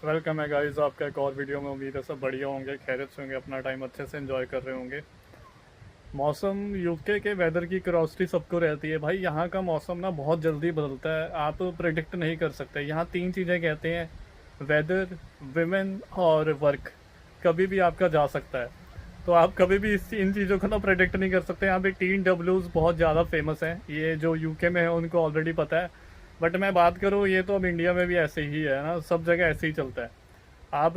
Welcome है guys आपका एक और वीडियो में। उम्मीद है सब बढ़िया होंगे, खैरियत से होंगे, अपना टाइम अच्छे से एंजॉय कर रहे होंगे। मौसम यूके के वेदर की क्यूरियोसिटी सबको रहती है भाई। यहाँ का मौसम ना बहुत जल्दी बदलता है, आप प्रिडिक्ट नहीं कर सकते। यहाँ तीन चीज़ें कहते हैं, वेदर, विमेन और वर्क। कभी भी आपका जा सकता है, तो आप कभी भी इन चीज़ों को ना प्रेडिक्ट नहीं कर सकते। यहाँ पे टीन डब्ल्यूज बहुत ज़्यादा फेमस हैं, ये जो यूके में है उनको ऑलरेडी पता है। बट मैं बात करूँ, ये तो अब इंडिया में भी ऐसे ही है ना, सब जगह ऐसे ही चलता है। आप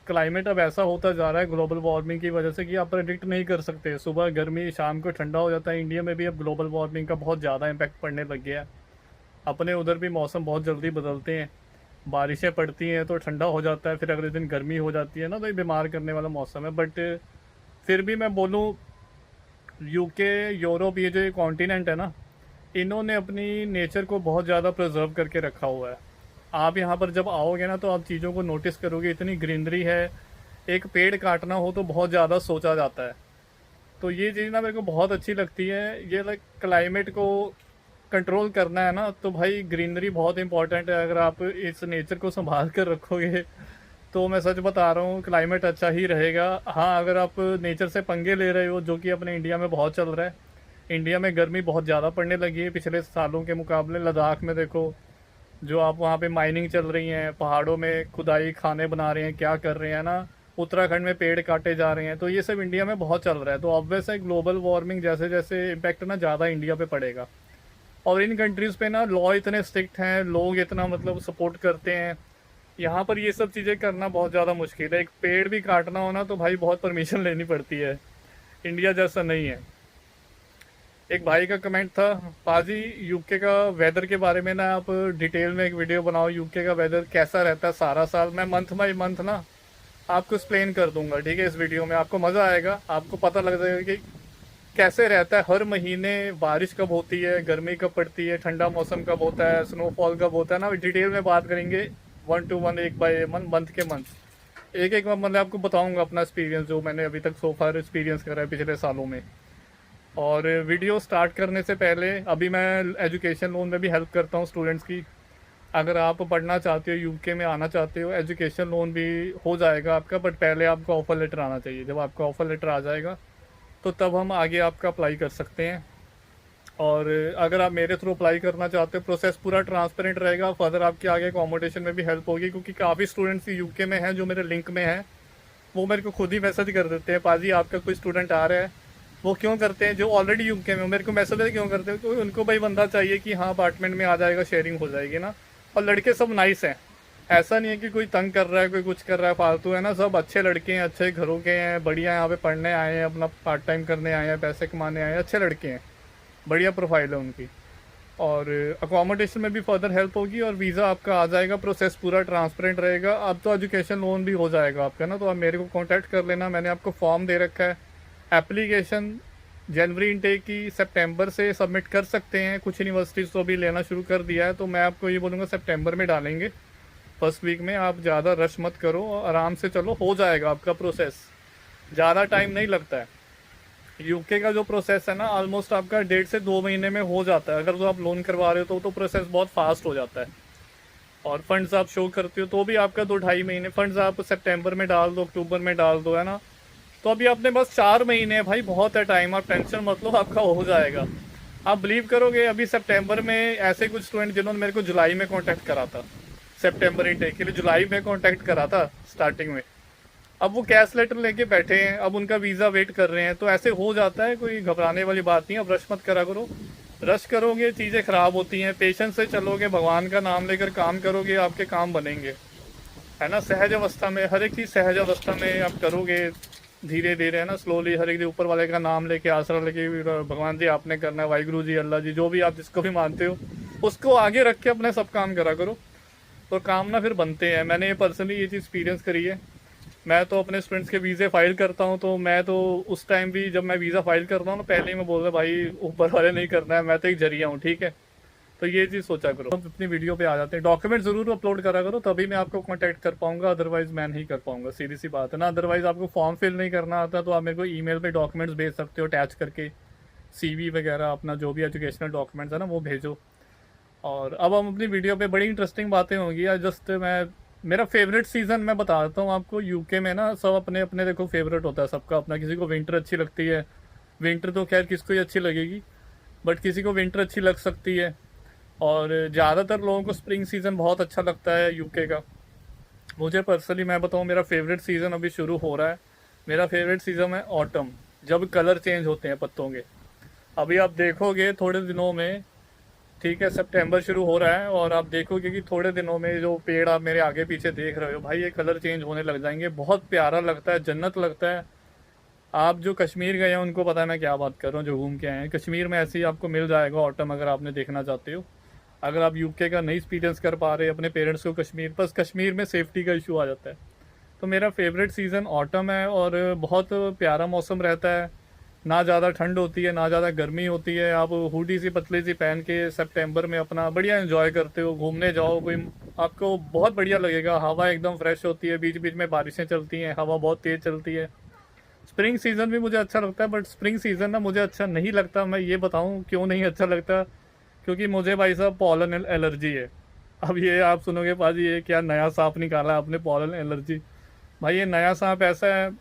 क्लाइमेट अब ऐसा होता जा रहा है ग्लोबल वार्मिंग की वजह से कि आप प्रेडिक्ट नहीं कर सकते। सुबह गर्मी, शाम को ठंडा हो जाता है। इंडिया में भी अब ग्लोबल वार्मिंग का बहुत ज़्यादा इम्पैक्ट पड़ने लग गया है। अपने उधर भी मौसम बहुत जल्दी बदलते हैं, बारिशें पड़ती हैं तो ठंडा हो जाता है, फिर अगले दिन गर्मी हो जाती है ना, तो ये बीमार करने वाला मौसम है। बट फिर भी मैं बोलूँ, यूके, यूरोप, ये जो कॉन्टिनेंट है ना, इन्होंने अपनी नेचर को बहुत ज़्यादा प्रिजर्व करके रखा हुआ है। आप यहाँ पर जब आओगे ना तो आप चीज़ों को नोटिस करोगे, इतनी ग्रीनरी है। एक पेड़ काटना हो तो बहुत ज़्यादा सोचा जाता है। तो ये चीज़ ना मेरे को बहुत अच्छी लगती है। ये लाइक क्लाइमेट को कंट्रोल करना है ना, तो भाई ग्रीनरी बहुत इंपॉर्टेंट है। अगर आप इस नेचर को संभाल कर रखोगे तो मैं सच बता रहा हूँ, क्लाइमेट अच्छा ही रहेगा। हाँ, अगर आप नेचर से पंगे ले रहे हो, जो कि अपने इंडिया में बहुत चल रहा है। इंडिया में गर्मी बहुत ज़्यादा पड़ने लगी है पिछले सालों के मुकाबले। लद्दाख में देखो, जो आप वहाँ पे माइनिंग चल रही है, पहाड़ों में खुदाई, खाने बना रहे हैं, क्या कर रहे हैं ना, उत्तराखंड में पेड़ काटे जा रहे हैं। तो ये सब इंडिया में बहुत चल रहा है। तो ऑब्वियस है, ग्लोबल वार्मिंग जैसे जैसे इम्पैक्ट ना ज़्यादा इंडिया पे पड़ेगा। और इन कंट्रीज़ पे ना लॉ इतने स्ट्रिक्ट हैं, लोग इतना मतलब सपोर्ट करते हैं। यहाँ पर ये सब चीज़ें करना बहुत ज़्यादा मुश्किल है। एक पेड़ भी काटना हो ना तो भाई बहुत परमिशन लेनी पड़ती है। इंडिया जैसा नहीं है। एक भाई का कमेंट था, पाजी यूके का वेदर के बारे में ना आप डिटेल में एक वीडियो बनाओ, यूके का वेदर कैसा रहता है सारा साल। मैं मंथ बाई मंथ ना आपको एक्सप्लेन कर दूंगा, ठीक है। इस वीडियो में आपको मज़ा आएगा, आपको पता लग जाएगा कि कैसे रहता है। हर महीने बारिश कब होती है, गर्मी कब पड़ती है, ठंडा मौसम कब होता है, स्नोफॉल कब होता है ना, डिटेल में बात करेंगे। 1 to 1, एक बाय मंथ के मंथ, एक एक मतलब आपको बताऊंगा अपना एक्सपीरियंस, जो मैंने अभी तक सो फार एक्सपीरियंस करा है पिछले सालों में। और वीडियो स्टार्ट करने से पहले, अभी मैं एजुकेशन लोन में भी हेल्प करता हूँ स्टूडेंट्स की। अगर आप पढ़ना चाहते हो, यूके में आना चाहते हो, एजुकेशन लोन भी हो जाएगा आपका। बट पहले आपका ऑफ़र लेटर आना चाहिए। जब आपका ऑफ़र लेटर आ जाएगा तो तब हम आगे आपका अप्लाई कर सकते हैं। और अगर आप मेरे थ्रू अप्लाई करना चाहते हो, प्रोसेस पूरा ट्रांसपेरेंट रहेगा। फर्दर आपके आगे अकोमोडेशन में भी हेल्प होगी, क्योंकि काफ़ी स्टूडेंट्स यूके में हैं जो मेरे लिंक में हैं। वो मेरे को खुद ही मैसेज कर देते हैं, पाजी आपका कोई स्टूडेंट आ रहा है। वो क्यों करते हैं, जो ऑलरेडी यूके में, मेरे को मैसेज क्यों करते हैं, क्योंकि उनको भाई बंदा चाहिए कि हाँ अपार्टमेंट में आ जाएगा, शेयरिंग हो जाएगी ना। और लड़के सब नाइस हैं, ऐसा नहीं है कि कोई तंग कर रहा है, कोई कुछ कर रहा है फालतू, है ना। सब अच्छे लड़के हैं, अच्छे घरों के हैं, बढ़िया यहाँ पे पढ़ने आए हैं, अपना पार्ट टाइम करने आए हैं, पैसे कमाने आए हैं, अच्छे लड़के हैं, बढ़िया प्रोफाइल है उनकी। और अकोमोडेशन में भी फर्दर हेल्प होगी और वीज़ा आपका आ जाएगा। प्रोसेस पूरा ट्रांसपेरेंट रहेगा। अब तो एजुकेशन लोन भी हो जाएगा आपका ना, तो आप मेरे को कांटेक्ट कर लेना। मैंने आपको फॉर्म दे रखा है। एप्लीकेशन जनवरी इनटेक की सितंबर से सबमिट कर सकते हैं। कुछ यूनिवर्सिटीज़ तो अभी लेना शुरू कर दिया है, तो मैं आपको ये बोलूँगा सितंबर में डालेंगे, फर्स्ट वीक में। आप ज़्यादा रश मत करो, आराम से चलो, हो जाएगा आपका प्रोसेस। ज़्यादा टाइम नहीं लगता है। यूके का जो प्रोसेस है ना, ऑलमोस्ट आपका 1.5 से 2 महीने में हो जाता है। अगर तो आप लोन करवा रहे हो तो प्रोसेस बहुत फास्ट हो जाता है। और फंड्स आप शो करते हो तो भी आपका 2-2.5 महीने। फंड्स आप सितंबर में डाल दो, अक्टूबर में डाल दो, है ना। तो अभी आपने बस 4 महीने है भाई, बहुत है टाइम। आप टेंशन मत लो, आपका हो जाएगा। आप बिलीव करोगे, अभी सितंबर में ऐसे कुछ स्टूडेंट जिन्होंने मेरे को जुलाई में कांटेक्ट करा था, सितंबर इनटेक के लिए जुलाई में कांटेक्ट करा था स्टार्टिंग में, अब वो कैश लेटर लेके बैठे हैं, अब उनका वीज़ा वेट कर रहे हैं। तो ऐसे हो जाता है, कोई घबराने वाली बात नहीं। अब रश मत करा करो, रश करोगे चीज़ें ख़राब होती हैं। पेशेंस से चलोगे, भगवान का नाम लेकर काम करोगे, आपके काम बनेंगे, है ना। सहज अवस्था में, हर एक चीज़ सहज अवस्था में आप करोगे, धीरे धीरे, है ना, स्लोली, हर एक दिन ऊपर वाले का नाम लेके, आसरा लेके, भगवान जी आपने करना है, वाहिगुरु जी, अल्लाह जी, जो भी आप जिसको भी मानते हो, उसको आगे रख के अपने सब काम करा करो, तो काम ना फिर बनते हैं। मैंने पर्सनली ये चीज़ एक्सपीरियंस करी है। मैं तो अपने स्टूडेंट्स के वीज़े फाइल करता हूँ, तो मैं तो उस टाइम भी जब मैं वीज़ा फाइल करता हूँ ना, पहले ही मैं बोल रहा भाई ऊपर वाले नहीं करना है, मैं तो एक जरिया हूँ, ठीक है। तो ये चीज़ सोचा करो। हम अपनी वीडियो पे आ जाते हैं, डॉक्यूमेंट ज़रूर अपलोड करा करो, तभी मैं आपको कांटेक्ट कर पाऊंगा, अदरवाइज मैं नहीं कर पाऊंगा, सीधी सी बात है ना। अदरवाइज आपको फॉर्म फिल नहीं करना आता तो आप मेरे को ईमेल पे डॉक्यूमेंट्स भेज सकते हो अटैच करके, सीवी वगैरह, अपना जो भी एजुकेशनल डॉक्यूमेंट्स है ना वो भेजो। और अब हम अपनी वीडियो पे, बड़ी इंटरेस्टिंग बातें होंगी। या जस्ट मैं मेरा फेवरेट सीज़न मैं बता देता हूँ आपको। यूके में ना सब अपने अपने देखो फेवरेट होता है सबका अपना। किसी को विंटर अच्छी लगती है, विंटर तो खैर किसको ही अच्छी लगेगी, बट किसी को विंटर अच्छी लग सकती है। और ज़्यादातर लोगों को स्प्रिंग सीज़न बहुत अच्छा लगता है यूके का। मुझे पर्सनली मैं बताऊँ, मेरा फेवरेट सीज़न अभी शुरू हो रहा है। मेरा फेवरेट सीज़न है ऑटम, जब कलर चेंज होते हैं पत्तों के। अभी आप देखोगे थोड़े दिनों में, ठीक है, सितंबर शुरू हो रहा है और आप देखोगे कि थोड़े दिनों में जो पेड़ आप मेरे आगे पीछे देख रहे हो भाई, ये कलर चेंज होने लग जाएंगे। बहुत प्यारा लगता है, जन्नत लगता है। आप जो कश्मीर गए हैं उनको पता है मैं क्या बात कर रहा हूँ, जो घूम के आए हैं कश्मीर में, ऐसे ही आपको मिल जाएगा ऑटम, अगर आपने देखना चाहते हो। अगर आप यूके का नहीं एक्सपीरियंस कर पा रहे अपने पेरेंट्स को कश्मीर, बस कश्मीर में सेफ्टी का इशू आ जाता है। तो मेरा फेवरेट सीज़न ऑटम है और बहुत प्यारा मौसम रहता है। ना ज़्यादा ठंड होती है ना ज़्यादा गर्मी होती है। आप हुडी सी पतली सी पहन के सितंबर में अपना बढ़िया एंजॉय करते हो, घूमने जाओ कोई, आपको बहुत बढ़िया लगेगा। हवा एकदम फ्रेश होती है, बीच बीच में बारिशें चलती हैं, हवा बहुत तेज़ चलती है। स्प्रिंग सीज़न भी मुझे अच्छा लगता है, बट स्प्रिंग सीज़न ना मुझे अच्छा नहीं लगता। मैं ये बताऊँ क्यों नहीं अच्छा लगता, क्योंकि मुझे भाई साहब पॉलन एलर्जी है। अब ये आप सुनोगे पाजी ये क्या नया सांप निकाला आपने, पॉलन एलर्जी। भाई ये नया सांप ऐसा है,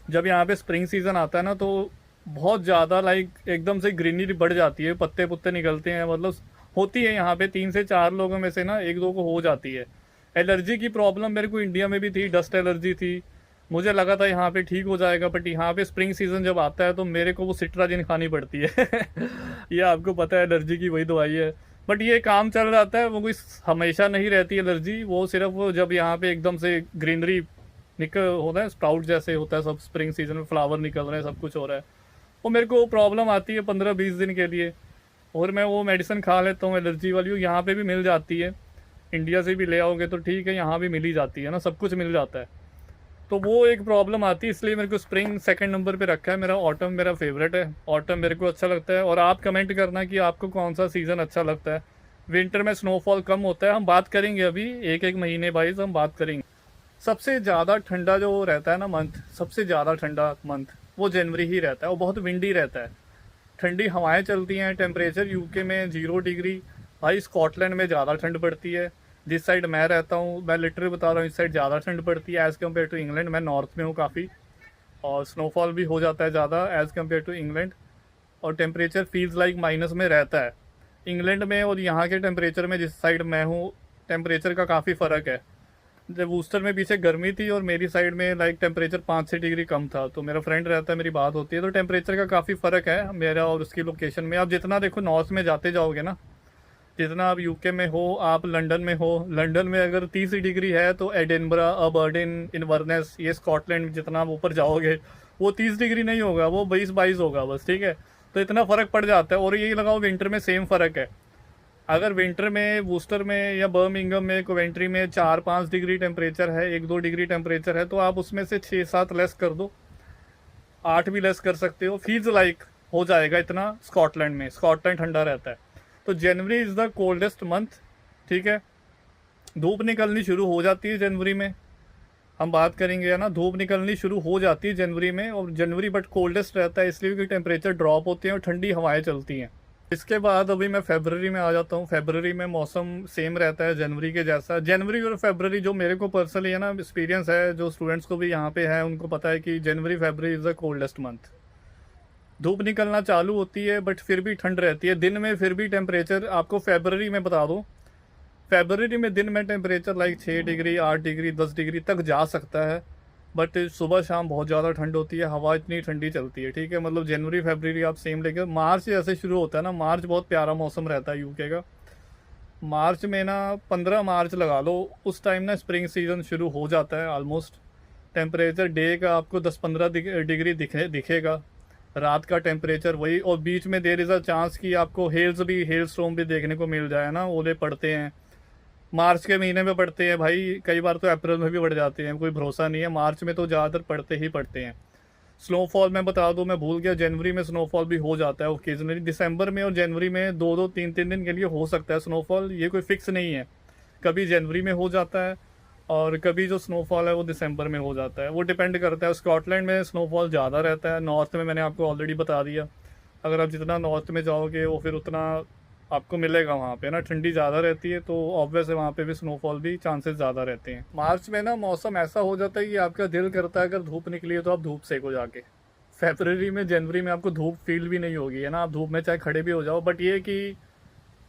जब यहाँ पे स्प्रिंग सीजन आता है ना तो बहुत ज़्यादा लाइक एकदम से ग्रीनरी बढ़ जाती है, पत्ते पुत्ते निकलते हैं, मतलब होती है यहाँ पे 3 से 4 लोगों में से ना 1-2 को हो जाती है। एलर्जी की प्रॉब्लम मेरे को इंडिया में भी थी, डस्ट एलर्जी थी। मुझे लगा था यहाँ पे ठीक हो जाएगा, बट यहाँ पे स्प्रिंग सीजन जब आता है तो मेरे को वो सिट्राजिन खानी पड़ती है। ये आपको पता है एलर्जी की वही दवाई है। बट ये काम चल जाता है, वो कोई हमेशा नहीं रहती एलर्जी, वो सिर्फ जब यहाँ पे एकदम से ग्रीनरी निकल होता है, स्प्राउट जैसे होता है सब, स्प्रिंग सीजन में फ्लावर निकल रहे हैं, सब कुछ हो रहा है, वो मेरे को प्रॉब्लम आती है 15-20 दिन के लिए। और मैं वो मेडिसिन खा लेता हूँ एलर्जी वाली, यहाँ पे भी मिल जाती है। इंडिया से भी ले आओगे तो ठीक है, यहाँ भी मिल ही जाती है ना, सब कुछ मिल जाता है। तो वो एक प्रॉब्लम आती है, इसलिए मेरे को स्प्रिंग सेकंड नंबर पे रखा है। मेरा ऑटम मेरा फेवरेट है, ऑटम मेरे को अच्छा लगता है। और आप कमेंट करना कि आपको कौन सा सीज़न अच्छा लगता है। विंटर में स्नोफॉल कम होता है, हम बात करेंगे अभी एक एक महीने वाइज हम बात करेंगे। सबसे ज़्यादा ठंडा जो रहता है ना मंथ, सबसे ज़्यादा ठंडा मंथ वो जनवरी ही रहता है। वो बहुत विंडी रहता है, ठंडी हवाएं चलती हैं। टेम्परेचर यूके में 0 डिग्री। भाई स्कॉटलैंड में ज़्यादा ठंड पड़ती है, जिस साइड मैं रहता हूँ, मैं लिटरली बता रहा हूँ, इस साइड ज़्यादा ठंड पड़ती है एज़ कम्पेयर टू इंग्लैंड। मैं नॉर्थ में हूँ काफ़ी, और स्नोफॉल भी हो जाता है ज़्यादा एज़ कम्पेयर टू इंग्लैंड। और टेम्परेचर फील्स लाइक माइनस में रहता है। इंग्लैंड में और यहाँ के टेम्परेचर में, जिस साइड मैं हूँ, टेम्परेचर का काफ़ी फ़र्क है। जब वूस्टर में पीछे गर्मी थी और मेरी साइड में लाइक टेम्परेचर 5-6 डिग्री कम था। तो मेरा फ्रेंड रहता है, मेरी बात होती है, तो टेम्परेचर का काफ़ी फ़र्क है मेरा और उसकी लोकेशन में। आप जितना देखो नॉर्थ में जाते जाओगे ना, जितना आप यूके में हो, आप लंदन में हो, लंदन में अगर 30 डिग्री है तो एडिनबरा, अबर्डीन, इन्वर्नेस, ये स्कॉटलैंड जितना आप ऊपर जाओगे वो 30 डिग्री नहीं होगा, वो 20-22 होगा बस, ठीक है। तो इतना फ़र्क पड़ जाता है। और यही लगाओ विंटर में सेम फ़र्क है। अगर विंटर में वूस्टर में या बर्मिंघम में, कोवेंट्री में 4-5 डिग्री टेम्परेचर है, 1-2 डिग्री टेम्परेचर है, तो आप उसमें से 6-7 लेस कर दो, 8 भी लेस कर सकते हो, फील्स लाइक हो जाएगा इतना। स्कॉटलैंड में, स्कॉटलैंड ठंडा रहता है। तो जनवरी इज़ द कोल्डेस्ट मंथ, ठीक है। धूप निकलनी शुरू हो जाती है जनवरी में, हम बात करेंगे है ना, धूप निकलनी शुरू हो जाती है जनवरी में। और जनवरी बट कोल्डेस्ट रहता है इसलिए क्योंकि टेम्परेचर ड्रॉप होते हैं और ठंडी हवाएं चलती हैं। इसके बाद अभी मैं फरवरी में आ जाता हूँ। फरवरी में मौसम सेम रहता है जनवरी के जैसा। जनवरी और फरवरी जो मेरे को पर्सनली है ना एक्सपीरियंस है, जो स्टूडेंट्स को भी यहाँ पे है उनको पता है कि जनवरी फरवरी इज़ द कोल्डेस्ट मंथ। धूप निकलना चालू होती है बट फिर भी ठंड रहती है दिन में। फिर भी टेम्परेचर आपको फरवरी में बता दूँ, फरवरी में दिन में temperature like 6 degree, 8 degree, 10 degree तक जा सकता है। बट सुबह शाम बहुत ज़्यादा ठंड होती है, हवा इतनी ठंडी चलती है, ठीक है। मतलब जनवरी फरवरी आप सेम लेके, मार्च जैसे शुरू होता है ना, मार्च बहुत प्यारा मौसम रहता है यूके का। मार्च में ना 15 मार्च लगा लो, उस टाइम ना स्प्रिंग सीजन शुरू हो जाता है ऑलमोस्ट। टेम्परेचर डे का आपको 10-15 डिग्री दिखेगा, रात का टेम्परेचर वही। और बीच में देर इज़ अ चांस कि आपको हेल स्टॉर्म भी देखने को मिल जाए ना, ओले पड़ते हैं। मार्च के महीने में पड़ते हैं भाई, कई बार तो अप्रैल में भी बढ़ जाते हैं, कोई भरोसा नहीं है। मार्च में तो ज़्यादातर पड़ते ही पड़ते हैं। स्नोफॉल मैं बता दूं, मैं भूल गया, जनवरी में स्नोफॉल भी हो जाता है ओकेजनली। दिसंबर में और जनवरी में 2-2, 3-3 दिन के लिए हो सकता है स्नोफॉल, ये कोई फिक्स नहीं है। कभी जनवरी में हो जाता है और कभी जो स्नोफॉल है वो दिसंबर में हो जाता है, वो डिपेंड करता है। स्कॉटलैंड में स्नोफॉल ज़्यादा रहता है, नॉर्थ में मैंने आपको ऑलरेडी बता दिया। अगर आप जितना नॉर्थ में जाओगे वो फिर उतना आपको मिलेगा वहाँ पे ना, ठंडी ज़्यादा रहती है तो ऑब्वियस है वहाँ पे भी स्नोफॉल भी चांसेस ज़्यादा रहते हैं। मार्च में ना मौसम ऐसा हो जाता है कि आपका दिल करता है अगर धूप निकली है तो आप धूप सेको जाके। फेबररी में, जनवरी में आपको धूप फील भी नहीं होगी, है ना, आप धूप में चाहे खड़े भी हो जाओ, बट ये कि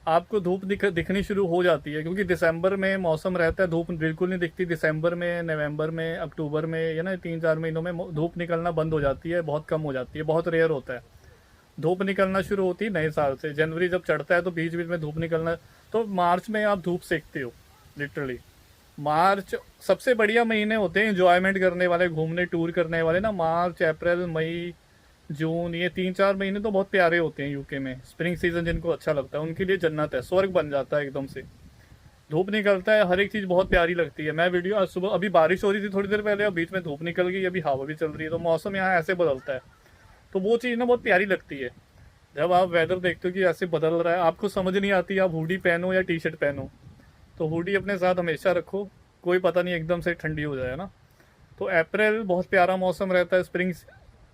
आपको धूप दिखनी शुरू हो जाती है, क्योंकि दिसंबर में मौसम रहता है धूप बिल्कुल नहीं दिखती। दिसंबर में, नवंबर में, अक्टूबर में, या ना 3-4 महीनों में धूप निकलना बंद हो जाती है, बहुत कम हो जाती है, बहुत रेयर होता है। धूप निकलना शुरू होती है नए साल से, जनवरी जब चढ़ता है तो बीच बीच में धूप निकलना। तो मार्च में आप धूप सेकते हो लिटरली। मार्च सबसे बढ़िया महीने होते हैं एंजॉयमेंट करने वाले, घूमने टूर करने वाले ना। मार्च, अप्रैल, मई, जून, ये 3-4 महीने तो बहुत प्यारे होते हैं यूके में। स्प्रिंग सीजन जिनको अच्छा लगता है उनके लिए जन्नत है, स्वर्ग बन जाता है एकदम से। धूप निकलता है, हर एक चीज़ बहुत प्यारी लगती है। मैं वीडियो आज सुबह, अभी बारिश हो रही थी थोड़ी देर पहले, अब बीच में धूप निकल गई, अभी हवा भी चल रही है, तो मौसम यहाँ ऐसे बदलता है, तो वो चीज़ ना बहुत प्यारी लगती है। जब आप वेदर देखते हो कि ऐसे बदल रहा है, आपको समझ नहीं आती आप हुडी पहनो या टी शर्ट पहनो, तो हुडी अपने साथ हमेशा रखो, कोई पता नहीं एकदम से ठंडी हो जाए ना। तो अप्रैल बहुत प्यारा मौसम रहता है, स्प्रिंग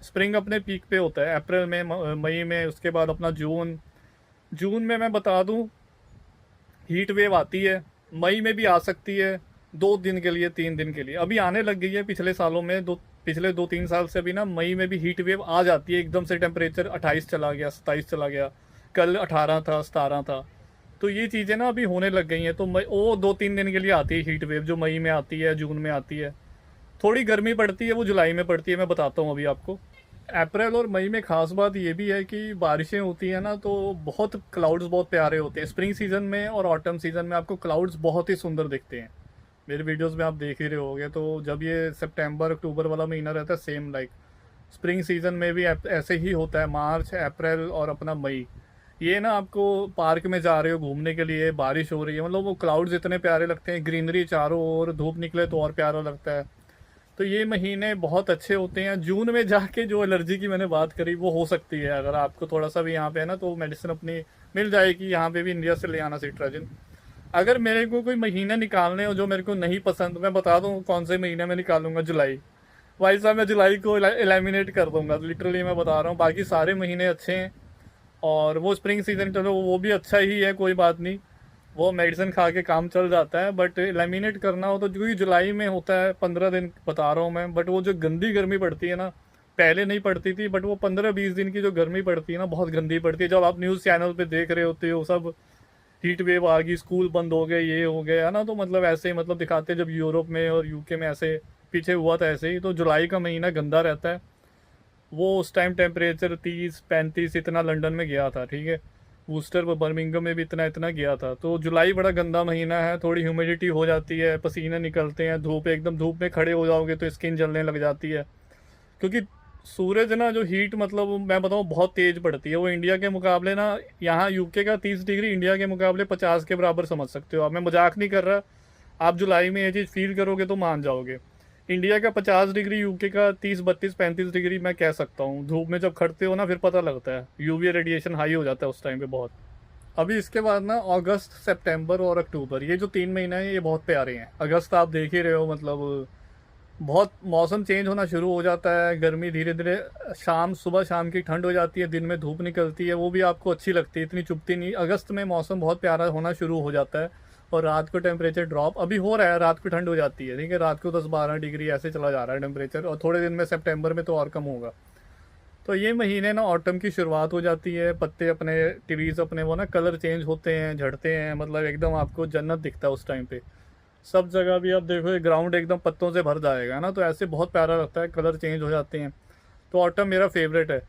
स्प्रिंग अपने पीक पे होता है अप्रैल में, मई में, उसके बाद अपना जून। जून में मैं बता दूं हीट वेव आती है, मई में भी आ सकती है, 2 दिन के लिए, 3 दिन के लिए, अभी आने लग गई है पिछले सालों में। पिछले 2-3 साल से भी ना मई में भी हीट वेव आ जाती है एकदम से, टेम्परेचर 28 चला गया, 27 चला गया, कल 18 था, 17 था। तो ये चीज़ें ना अभी होने लग गई हैं, तो मई वो 2-3 दिन के लिए आती है हीट वेव, जो मई में आती है, जून में आती है। थोड़ी गर्मी पड़ती है वो जुलाई में पड़ती है, मैं बताता हूँ अभी आपको। अप्रैल और मई में खास बात ये भी है कि बारिशें होती हैं ना, तो बहुत क्लाउड्स बहुत प्यारे होते हैं। स्प्रिंग सीजन में और ऑटम सीजन में आपको क्लाउड्स बहुत ही सुंदर दिखते हैं, मेरे वीडियोस में आप देख ही रहे होगे। तो जब ये सितंबर अक्टूबर वाला महीना रहता है, सेम लाइक स्प्रिंग सीजन में भी ऐसे ही होता है, मार्च, अप्रैल और अपना मई। ये ना आपको पार्क में जा रहे हो घूमने के लिए, बारिश हो रही है, मतलब वो क्लाउड्स इतने प्यारे लगते हैं, ग्रीनरी चारों ओर, धूप निकले तो और प्यारा लगता है। तो ये महीने बहुत अच्छे होते हैं। जून में जाके जो एलर्जी की मैंने बात करी वो हो सकती है, अगर आपको थोड़ा सा भी यहाँ पे है ना, तो मेडिसिन अपनी मिल जाएगी, यहाँ पे भी इंडिया से ले आना सिट्राजिन। अगर मेरे को कोई महीना निकालने हो जो मेरे को नहीं पसंद, मैं बता दूँ कौन से महीने में निकालूंगा, जुलाई। भाई साहब मैं जुलाई को एलिमिनेट कर दूंगा, लिटरली मैं बता रहा हूँ। बाकी सारे महीने अच्छे हैं, और वो स्प्रिंग सीजन चलो वो भी अच्छा ही है, कोई बात नहीं, वो मेडिसिन खा के काम चल जाता है। बट लेमिनेट करना हो तो, क्योंकि जुलाई में होता है 15 दिन बता रहा हूँ मैं, बट वो जो गंदी गर्मी पड़ती है ना, पहले नहीं पड़ती थी, बट वो 15-20 दिन की जो गर्मी पड़ती है ना, बहुत गंदी पड़ती है। जब आप न्यूज़ चैनल पे देख रहे होते हो सब हीट वेव आ गई, स्कूल बंद हो गए, ये हो गया, है ना, तो मतलब ऐसे ही मतलब दिखाते हैं। जब यूरोप में और यूके में ऐसे पीछे हुआ था ऐसे ही, तो जुलाई का महीना गंदा रहता है। वो उस टाइम टेम्परेचर 30-35 इतना लंदन में गया था, ठीक है, वूस्टर व बर्मिंघम में भी इतना इतना गया था। तो जुलाई बड़ा गंदा महीना है, थोड़ी ह्यूमिडिटी हो जाती है, पसीने निकलते हैं, धूप एकदम, धूप में खड़े हो जाओगे तो स्किन जलने लग जाती है, क्योंकि सूरज ना जो हीट, मतलब मैं बताऊँ बहुत तेज़ पड़ती है वो। इंडिया के मुकाबले ना, यहाँ यूके का 30 डिग्री इंडिया के मुकाबले 50 के बराबर समझ सकते हो आप, मैं मजाक नहीं कर रहा। आप जुलाई में ये चीज़ फील करोगे तो मान जाओगे। इंडिया का 50 डिग्री, यूके का 30, 32, 35 डिग्री, मैं कह सकता हूँ। धूप में जब खड़ते हो ना फिर पता लगता है, यूवी रेडिएशन हाई हो जाता है उस टाइम पे बहुत। अभी इसके बाद ना अगस्त, सितंबर और अक्टूबर, ये जो 3 महीने हैं ये बहुत प्यारे हैं। अगस्त आप देख ही रहे हो, मतलब बहुत मौसम चेंज होना शुरू हो जाता है, गर्मी धीरे धीरे, शाम, सुबह शाम की ठंड हो जाती है, दिन में धूप निकलती है, वो भी आपको अच्छी लगती है, इतनी चुभती नहीं। अगस्त में मौसम बहुत प्यारा होना शुरू हो जाता है, और रात को टेम्परेचर ड्रॉप अभी हो रहा है, रात को ठंड हो जाती है, ठीक है, रात को 10-12 डिग्री ऐसे चला जा रहा है टेम्परेचर, और थोड़े दिन में सितंबर में तो और कम होगा। तो ये महीने ना ऑटम की शुरुआत हो जाती है, पत्ते अपने, ट्रीज अपने वो ना कलर चेंज होते हैं, झड़ते हैं, मतलब एकदम आपको जन्नत दिखता है उस टाइम पे। सब जगह भी आप देखो ग्राउंड एकदम पत्तों से भर जाएगा ना, तो ऐसे बहुत प्यारा लगता है, कलर चेंज हो जाते हैं। तो ऑटम मेरा फेवरेट है।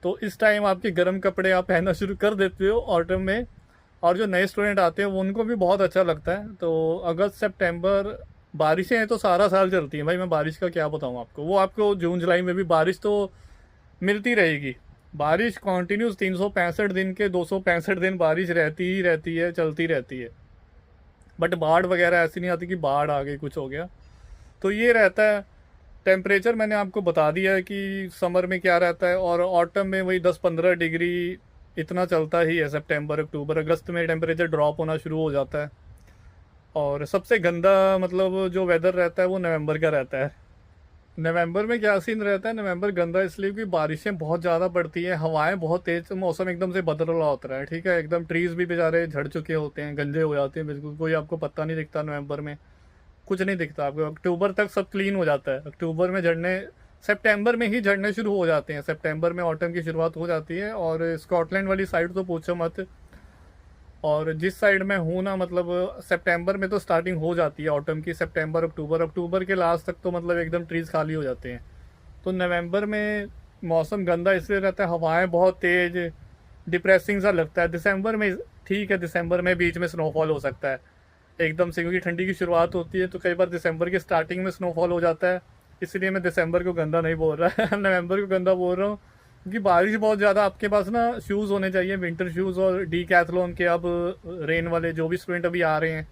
तो इस टाइम आपके गर्म कपड़े आप पहनना शुरू कर देते हो ऑटम में, और जो नए स्टूडेंट आते हैं वो उनको भी बहुत अच्छा लगता है। तो अगस्त, सितंबर, बारिशें हैं तो सारा साल चलती हैं भाई, मैं बारिश का क्या बताऊँ आपको। वो आपको जून जुलाई में भी बारिश तो मिलती रहेगी, बारिश कॉन्टीन्यूस 365 दिन के 265 दिन बारिश रहती ही रहती है, चलती रहती है। बट बाढ़ वगैरह ऐसी नहीं आती कि बाढ़ आ गई, कुछ हो गया। तो ये रहता है। टेम्परेचर मैंने आपको बता दिया है कि समर में क्या रहता है, और ऑटम में वही 10-15 डिग्री इतना चलता ही है। सितंबर, अक्टूबर, अगस्त में टेम्परेचर ड्रॉप होना शुरू हो जाता है। और सबसे गंदा मतलब जो वेदर रहता है वो नवंबर का रहता है। नवंबर में क्या सीन रहता है, नवंबर गंदा इसलिए कि बारिशें बहुत ज़्यादा पड़ती हैं, हवाएं बहुत तेज, तो मौसम एकदम से बदल रहा होता है, ठीक है। एकदम ट्रीज भी बेचारे झड़ चुके होते हैं, गंजे हो जाते हैं बिल्कुल, कोई आपको पत्ता नहीं दिखता नवंबर में, कुछ नहीं दिखता आपको। अक्टूबर तक सब क्लीन हो जाता है, अक्टूबर में झड़ने, सितंबर में ही झड़ने शुरू हो जाते हैं, सितंबर में ऑटम की शुरुआत हो जाती है। और स्कॉटलैंड वाली साइड तो पूछो मत, और जिस साइड में हूँ ना, मतलब सितंबर में तो स्टार्टिंग हो जाती है ऑटम की, सितंबर अक्टूबर, अक्टूबर के लास्ट तक तो मतलब एकदम ट्रीज खाली हो जाते हैं। तो नवंबर में मौसम गंदा इसलिए रहता है, हवाएं बहुत तेज, डिप्रेसिंग सा लगता है। दिसंबर में ठीक है, दिसंबर में बीच में स्नोफॉल हो सकता है एकदम से, क्योंकि ठंडी की शुरुआत होती है, तो कई बार दिसंबर की स्टार्टिंग में स्नोफॉल हो जाता है। इसलिए मैं दिसंबर को गंदा नहीं बोल रहा है नवंबर को गंदा बोल रहा हूँ, क्योंकि बारिश बहुत ज़्यादा। आपके पास ना शूज़ होने चाहिए, विंटर शूज़, और डीकैथलॉन के अब रेन वाले जो भी स्टूडेंट अभी आ रहे हैं,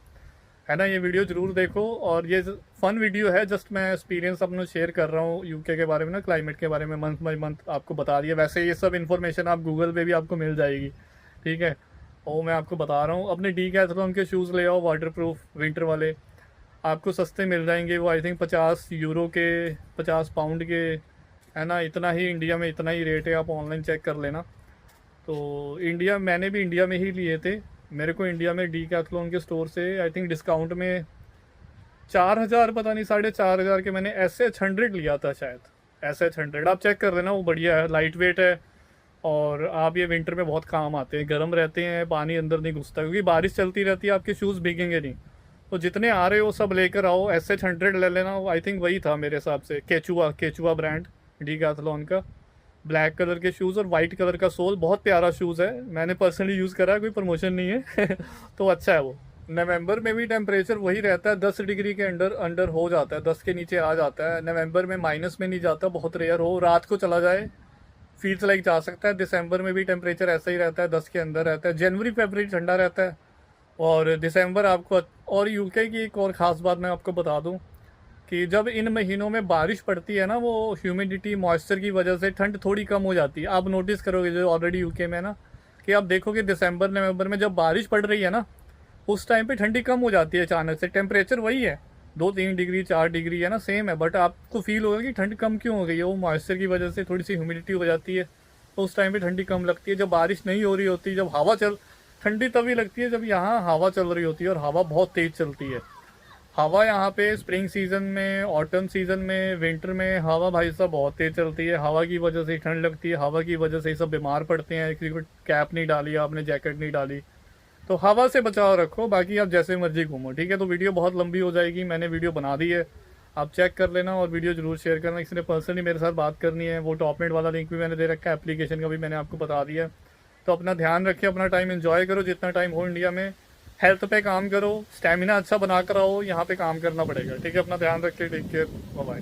है ना। ये वीडियो ज़रूर देखो, और ये फन वीडियो है, जस्ट मैं एक्सपीरियंस अपना शेयर कर रहा हूँ यूके के बारे में ना, क्लाइमेट के बारे में मंथ बाई मंथ आपको बता दिया। वैसे ये सब इन्फॉर्मेशन आप गूगल पे भी आपको मिल जाएगी, ठीक है। और मैं आपको बता रहा हूँ, अपने डीकैथलॉन के शूज़ ले आओ, वाटर प्रूफ विंटर वाले, आपको सस्ते मिल जाएंगे। वो आई थिंक 50 यूरो के, 50 पाउंड के, है ना। इतना ही इंडिया में इतना ही रेट है, आप ऑनलाइन चेक कर लेना। तो इंडिया, मैंने भी इंडिया में ही लिए थे, मेरे को इंडिया में डीकैथलॉन के स्टोर से आई थिंक डिस्काउंट में 4,000, पता नहीं 4,500 के मैंने SH100 लिया था शायद, SH100 आप चेक कर लेना, वो बढ़िया है, लाइट वेट है। और आप ये विंटर में बहुत काम आते हैं, गर्म रहते हैं, पानी अंदर नहीं घुसता, क्योंकि बारिश चलती रहती है, आपके शूज़ भीगेंगे नहीं। तो जितने आ रहे हो सब लेकर आओ, SH100 ले लेना, आई थिंक वही था मेरे हिसाब से, केचुआ, केचुआ ब्रांड डीकैथलॉन का। ब्लैक कलर के शूज़ और वाइट कलर का सोल, बहुत प्यारा शूज़ है, मैंने पर्सनली यूज़ करा है, कोई प्रमोशन नहीं है तो अच्छा है वो। नवंबर में भी टेम्परेचर वही रहता है, 10 डिग्री के अंडर अंडर हो जाता है, 10 के नीचे आ जाता है। नवंबर में माइनस में नहीं जाता, बहुत रेयर हो, रात को चला जाए, फील्स लाइक जा सकता है। दिसंबर में भी टेम्परेचर ऐसा ही रहता है, 10 के अंदर रहता है। जनवरी फरवरी ठंडा रहता है, और दिसंबर आपको। और यूके की एक और ख़ास बात मैं आपको बता दूं, कि जब इन महीनों में बारिश पड़ती है ना, वो ह्यूमिडिटी मॉइस्चर की वजह से ठंड थोड़ी कम हो जाती है। आप नोटिस करोगे जो ऑलरेडी यूके में ना, कि आप देखोगे दिसंबर नवंबर में जब बारिश पड़ रही है ना, उस टाइम पे ठंडी कम हो जाती है अचानक से। टेम्परेचर वही है, 2-3 डिग्री 4 डिग्री है ना, सेम है, बट आपको फील होगा कि ठंड कम क्यों हो गई है, वो मॉइस्चर की वजह से थोड़ी सी ह्यूमिडिटी हो जाती है, तो उस टाइम पे ठंडी कम लगती है। जब बारिश नहीं हो रही होती, जब हवा चल, ठंडी तभी लगती है जब यहाँ हवा चल रही होती है, और हवा बहुत तेज़ चलती है। हवा यहाँ पे स्प्रिंग सीजन में, ऑटम सीजन में, विंटर में हवा भाई साहब बहुत तेज़ चलती है। हवा की वजह से ही ठंड लगती है, हवा की वजह से ही सब बीमार पड़ते हैं। किसी को कैप नहीं डाली आपने, जैकेट नहीं डाली, तो हवा से बचाव रखो, बाकी आप जैसे मर्जी घूमो, ठीक है। तो वीडियो बहुत लंबी हो जाएगी, मैंने वीडियो बना दी है, आप चेक कर लेना, और वीडियो जरूर शेयर करना। किसी ने पर्सनली मेरे साथ बात करनी है, वो टॉपमेट वाला लिंक भी मैंने दे रखा है, एप्लीकेशन का भी मैंने आपको बता दिया है। तो अपना ध्यान रखिए, अपना टाइम एंजॉय करो जितना टाइम हो इंडिया में, हेल्थ पे काम करो, स्टेमिना अच्छा बना कर आओ, यहाँ पे काम करना पड़ेगा, ठीक है। अपना ध्यान रखिए, टेक केयर, बाय बाय।